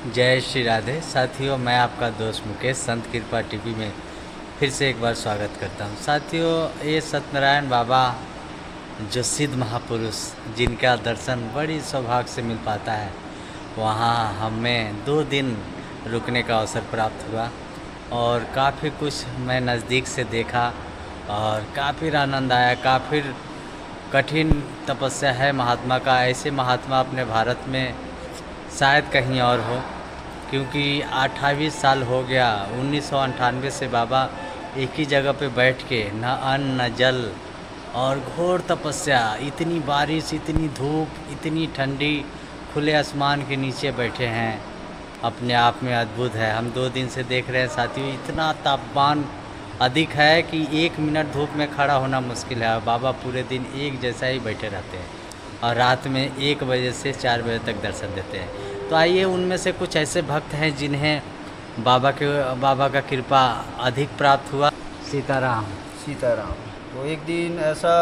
जय श्री राधे साथियों, मैं आपका दोस्त मुकेश संत कृपा टीवी में फिर से एक बार स्वागत करता हूं। साथियों, ये सत्यनारायण बाबा जो सिद्ध महापुरुष जिनका दर्शन बड़ी सौभाग्य से मिल पाता है, वहाँ हमें 2 दिन रुकने का अवसर प्राप्त हुआ और काफ़ी कुछ मैं नज़दीक से देखा और काफ़ी आनंद आया। काफ़ी कठिन तपस्या है महात्मा का। ऐसे महात्मा अपने भारत में शायद कहीं और हो, क्योंकि 28 साल हो गया 1998 से बाबा एक ही जगह पे बैठ के न अन्न न जल और घोर तपस्या, इतनी बारिश, इतनी धूप, इतनी ठंडी, खुले आसमान के नीचे बैठे हैं। अपने आप में अद्भुत है। हम 2 दिन से देख रहे हैं साथियों, इतना तापमान अधिक है कि 1 मिनट धूप में खड़ा होना मुश्किल है। बाबा पूरे दिन एक जैसा ही बैठे रहते हैं और रात में 1 बजे से 4 बजे तक दर्शन देते हैं। तो आइए उनमें से कुछ ऐसे भक्त हैं जिन्हें बाबा का कृपा अधिक प्राप्त हुआ। सीताराम। सीताराम। तो एक दिन ऐसा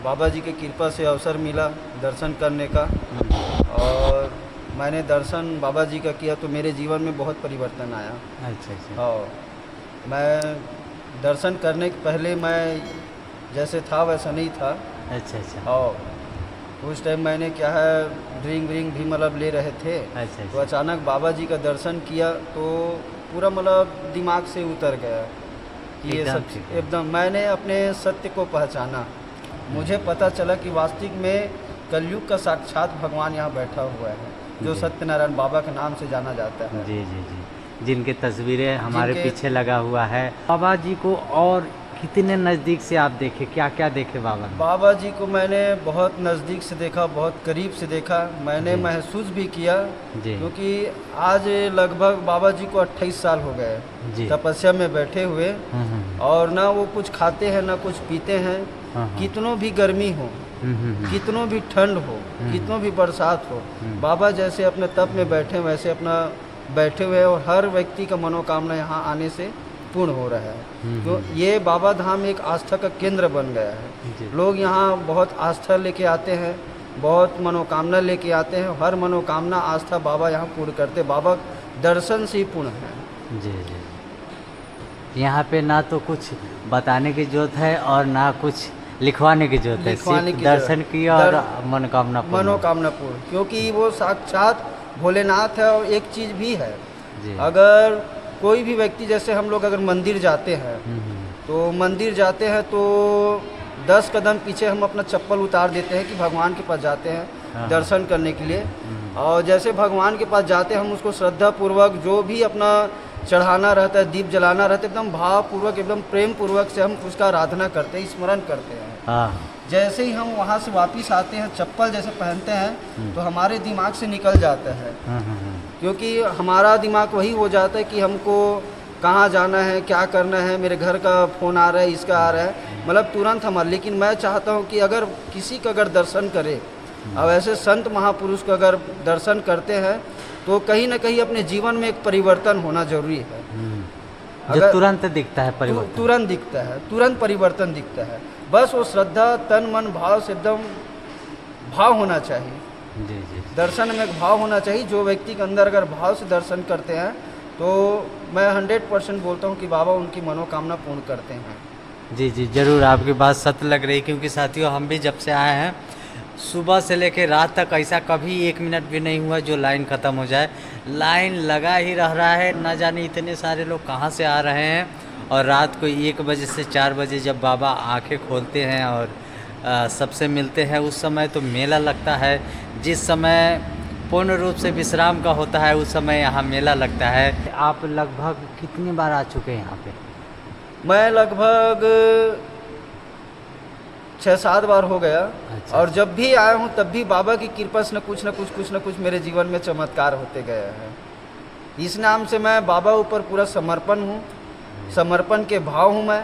बाबा जी की कृपा से अवसर मिला दर्शन करने का, और मैंने दर्शन बाबा जी का किया तो मेरे जीवन में बहुत परिवर्तन आया। अच्छा। और मैं दर्शन करने के पहले मैं जैसे था वैसा नहीं था। अच्छा। और उस टाइम मैंने क्या है ड्रिंक व्रिंक भी मतलब ले रहे थे। अच्छा। तो अचानक बाबा जी का दर्शन किया तो पूरा मतलब दिमाग से उतर गया कि ये सब एकदम मैंने अपने सत्य को पहचाना। मुझे पता चला कि वास्तविक में कलयुग का साक्षात भगवान यहाँ बैठा हुआ है, जो सत्यनारायण बाबा के नाम से जाना जाता है। जी, जिनके तस्वीरें हमारे पीछे लगा हुआ है। बाबा जी को और कितने नज़दीक से आप देखे, क्या क्या देखे बाबा जी को मैंने बहुत नज़दीक से देखा, बहुत करीब से देखा। मैंने महसूस भी किया, क्योंकि आज लगभग बाबा जी को 28 साल हो गए तपस्या में बैठे हुए, और ना वो कुछ खाते हैं ना कुछ पीते हैं। कितनों भी गर्मी हो, कितनों भी ठंड हो, कितनों भी बरसात हो, बाबा जैसे अपने तप में बैठे वैसे अपना बैठे हुए, और हर व्यक्ति का मनोकामना यहाँ आने से पूर्ण हो रहा है। तो ये बाबा धाम एक आस्था का केंद्र बन गया है। लोग यहाँ बहुत आस्था लेके आते हैं, बहुत मनोकामना लेके आते हैं। हर मनोकामना आस्था बाबा यहाँ पूर्ण करते। बाबा दर्शन से ही पूर्ण है। जी। यहाँ पे ना तो कुछ बताने की जरूरत है और ना कुछ लिखवाने की जरूरत है, सिर्फ दर्शन किया और मनोकामना पूर्ण, क्योंकि वो साक्षात भोलेनाथ है। और एक चीज़ भी है, अगर कोई भी व्यक्ति, जैसे हम लोग अगर मंदिर जाते हैं तो मंदिर जाते हैं तो 10 कदम पीछे हम अपना चप्पल उतार देते हैं कि भगवान के पास जाते हैं दर्शन करने के लिए। और जैसे भगवान के पास जाते हैं हम उसको श्रद्धा पूर्वक जो भी अपना चढ़ाना रहता है, दीप जलाना रहता है, एकदम भावपूर्वक, एकदम प्रेम पूर्वक से हम उसका आराधना करते हैं, स्मरण करते हैं। जैसे ही हम वहाँ से वापस आते हैं, चप्पल जैसे पहनते हैं तो हमारे दिमाग से निकल जाता है, क्योंकि हमारा दिमाग वही हो जाता है कि हमको कहाँ जाना है, क्या करना है, मेरे घर का फ़ोन आ रहा है, इसका आ रहा है, मतलब तुरंत हमारा। लेकिन मैं चाहता हूँ कि अगर किसी का अगर दर्शन करे, अब ऐसे संत महापुरुष का अगर दर्शन करते हैं तो कहीं ना कहीं अपने जीवन में एक परिवर्तन होना जरूरी है। जो तुरंत दिखता है परिवर्तन, तुरंत दिखता है, तुरंत परिवर्तन दिखता है। बस वो श्रद्धा, तन मन भाव से एकदम भाव होना चाहिए। जी। दर्शन में एक भाव होना चाहिए। जो व्यक्ति के अंदर अगर भाव से दर्शन करते हैं तो मैं 100% बोलता हूँ कि बाबा उनकी मनोकामना पूर्ण करते हैं। जी, ज़रूर आपकी बात सत्य लग रही, क्योंकि साथियों हम भी जब से आए हैं सुबह से लेकर रात तक ऐसा कभी 1 मिनट भी नहीं हुआ जो लाइन ख़त्म हो जाए। लाइन लगा ही रहा है, न जाने इतने सारे लोग कहाँ से आ रहे हैं। और रात को 1 बजे से 4 बजे जब बाबा आंखें खोलते हैं और सबसे मिलते हैं, उस समय तो मेला लगता है। जिस समय पूर्ण रूप से विश्राम का होता है उस समय यहाँ मेला लगता है। आप लगभग कितनी बार आ चुके हैं यहाँ पे? मैं लगभग 6-7 बार हो गया। अच्छा। और जब भी आया हूँ तब भी बाबा की कृपा से कुछ न कुछ मेरे जीवन में चमत्कार होते गए हैं। इस नाम से मैं बाबा ऊपर पूरा समर्पण हूँ, समर्पण के भाव हूँ मैं,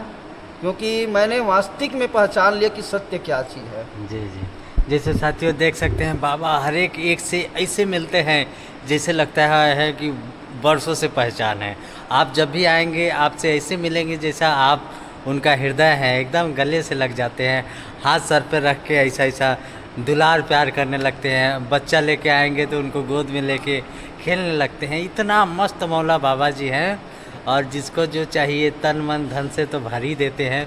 क्योंकि मैंने वास्तविक में पहचान लिया कि सत्य क्या चीज़ है। जी। जैसे साथियों देख सकते हैं बाबा हर एक से ऐसे मिलते हैं जैसे लगता है कि वर्षों से पहचान है। आप जब भी आएंगे आपसे ऐसे मिलेंगे जैसा आप उनका हृदय है, एकदम गले से लग जाते हैं। हाथ सर पे रख के ऐसा दुलार प्यार करने लगते हैं। बच्चा लेके आएंगे तो उनको गोद में लेके खेलने लगते हैं। इतना मस्त मौला बाबा जी हैं, और जिसको जो चाहिए तन मन धन से तो भर ही देते हैं।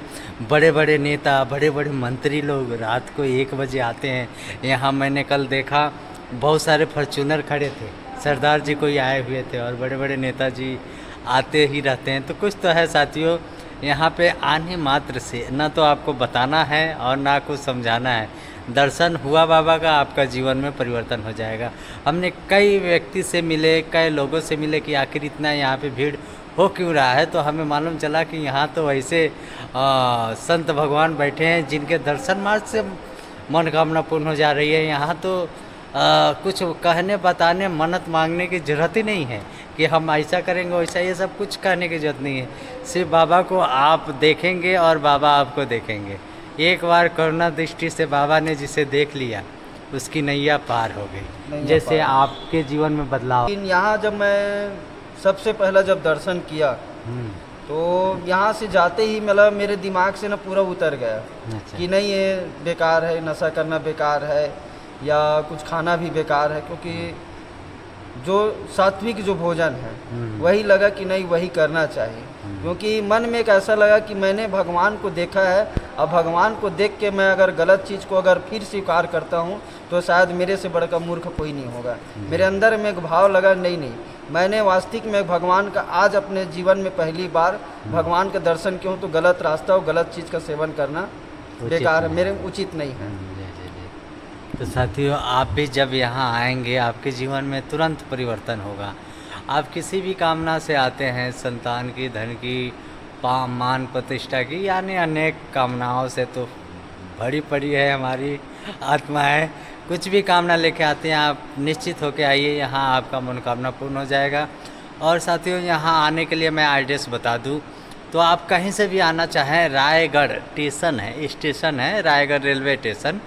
बड़े बड़े नेता, बड़े बड़े मंत्री लोग रात को 1 बजे आते हैं यहाँ। मैंने कल देखा बहुत सारे फॉर्च्यूनर खड़े थे, सरदार जी कोई आए हुए थे, और बड़े बड़े नेताजी आते ही रहते हैं। तो कुछ तो है साथियों, यहाँ पे आने मात्र से ना तो आपको बताना है और ना कुछ समझाना है। दर्शन हुआ बाबा का, आपका जीवन में परिवर्तन हो जाएगा। हमने कई व्यक्ति से मिले, कई लोगों से मिले कि आखिर इतना यहाँ पे भीड़ हो क्यों रहा है, तो हमें मालूम चला कि यहाँ तो ऐसे संत भगवान बैठे हैं जिनके दर्शन मात्र से मनोकामना पूर्ण हो जा रही है। यहाँ तो कुछ कहने बताने मन्नत मांगने की ज़रूरत ही नहीं है कि हम ऐसा करेंगे वैसा, ये सब कुछ कहने की ज़रूरत नहीं है। सिर्फ बाबा को आप देखेंगे और बाबा आपको देखेंगे। एक बार करुणा दृष्टि से बाबा ने जिसे देख लिया उसकी नैया पार हो गई, जैसे आपके जीवन में बदलाव। लेकिन यहाँ जब मैं सबसे पहला जब दर्शन किया तो यहाँ से जाते ही मतलब मेरे दिमाग से ना पूरा उतर गया। अच्छा। कि नहीं ये बेकार है, नशा करना बेकार है या कुछ खाना भी बेकार है, क्योंकि जो सात्विक जो भोजन है वही लगा कि नहीं वही करना चाहिए। क्योंकि मन में एक ऐसा लगा कि मैंने भगवान को देखा है, अब भगवान को देख के मैं अगर गलत चीज़ को अगर फिर स्वीकार करता हूँ तो शायद मेरे से बड़ा मूर्ख कोई नहीं होगा। मेरे अंदर में एक भाव लगा नहीं, मैंने वास्तविक में भगवान का आज अपने जीवन में पहली बार भगवान के दर्शन किया हूँ, तो गलत रास्ता और गलत चीज़ का सेवन करना बेकार है, मेरे उचित नहीं है। तो साथियों, आप भी जब यहाँ आएंगे आपके जीवन में तुरंत परिवर्तन होगा। आप किसी भी कामना से आते हैं, संतान की, धन की, मान प्रतिष्ठा की, यानी अनेक कामनाओं से तो भरी पड़ी है हमारी आत्मा है। कुछ भी कामना लेके आते हैं आप, निश्चित होके आइए, यहाँ आपका मनोकामना पूर्ण हो जाएगा। और साथियों, यहाँ आने के लिए मैं एड्रेस बता दूँ तो आप कहीं से भी आना चाहें, रायगढ़ स्टेशन है रायगढ़ रेलवे स्टेशन,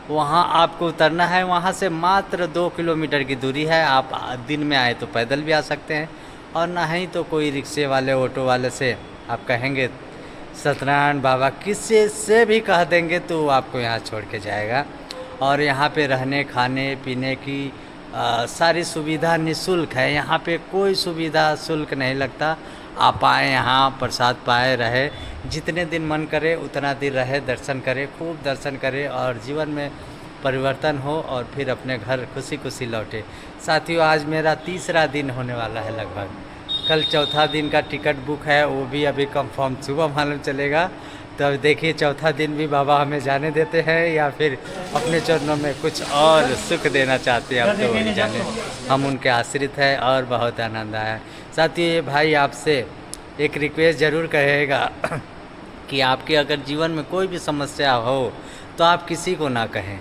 वहाँ आपको उतरना है। वहाँ से मात्र 2 किलोमीटर की दूरी है। आप दिन में आए तो पैदल भी आ सकते हैं, और नहीं तो कोई रिक्शे वाले, ऑटो वाले से आप कहेंगे सत्यनारायण बाबा, किसी से भी कह देंगे तो वो आपको यहाँ छोड़ के जाएगा। और यहाँ पे रहने, खाने पीने की सारी सुविधा निःशुल्क है। यहाँ पे कोई सुविधा शुल्क नहीं लगता। आप आए यहाँ, प्रसाद पाए, रहे, जितने दिन मन करे उतना दिन रहे, दर्शन करे, खूब दर्शन करे और जीवन में परिवर्तन हो, और फिर अपने घर खुशी खुशी लौटे। साथियों, आज मेरा 3रा दिन होने वाला है लगभग। कल 4था दिन का टिकट बुक है, वो भी अभी कंफर्म सुबह मालूम चलेगा। तो अब देखिए 4था दिन भी बाबा हमें जाने देते हैं या फिर अपने चरणों में कुछ और सुख देना चाहते हैं, अब तो वही जाने। हम उनके आश्रित हैं और बहुत आनंद आया। साथियों, ये भाई आपसे एक रिक्वेस्ट ज़रूर करेगा कि आपके अगर जीवन में कोई भी समस्या हो तो आप किसी को ना कहें,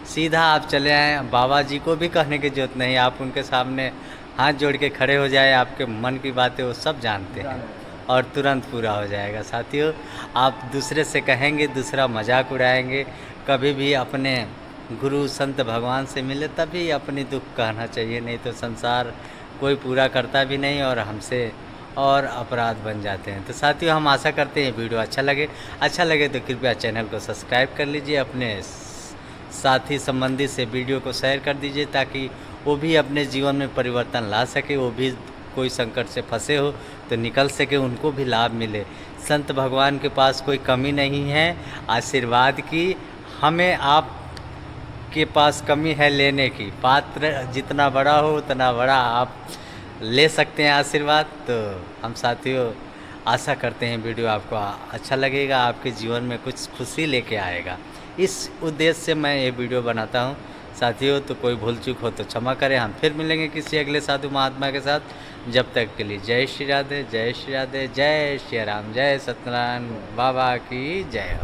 सीधा आप चले आएँ। बाबा जी को भी कहने की ज़रूरत नहीं, आप उनके सामने हाथ जोड़ के खड़े हो जाए। आपके मन की बातें वो सब जानते हैं और तुरंत पूरा हो जाएगा। साथियों, आप दूसरे से कहेंगे, दूसरा मजाक उड़ाएंगे। कभी भी अपने गुरु संत भगवान से मिले तभी अपनी दुख कहना चाहिए, नहीं तो संसार कोई पूरा करता भी नहीं और हमसे और अपराध बन जाते हैं। तो साथियों, हम आशा करते हैं वीडियो अच्छा लगे तो कृपया चैनल को सब्सक्राइब कर लीजिए, अपने साथी संबंधी से वीडियो को शेयर कर दीजिए ताकि वो भी अपने जीवन में परिवर्तन ला सके, वो भी कोई संकट से फंसे हो तो निकल सके, उनको भी लाभ मिले। संत भगवान के पास कोई कमी नहीं है आशीर्वाद की, हमें आप के पास कमी है लेने की। पात्र जितना बड़ा हो उतना बड़ा आप ले सकते हैं आशीर्वाद। तो हम साथियों आशा करते हैं वीडियो आपको अच्छा लगेगा, आपके जीवन में कुछ खुशी लेके आएगा। इस उद्देश्य से मैं ये वीडियो बनाता हूँ। साथियों, तो कोई भूल चूक हो तो क्षमा करें। हम फिर मिलेंगे किसी अगले साधु महात्मा के साथ। जब तक के लिए जय श्री राधे, जय श्री राधे, जय श्री राम, जय सत्यनारायण बाबा की जय।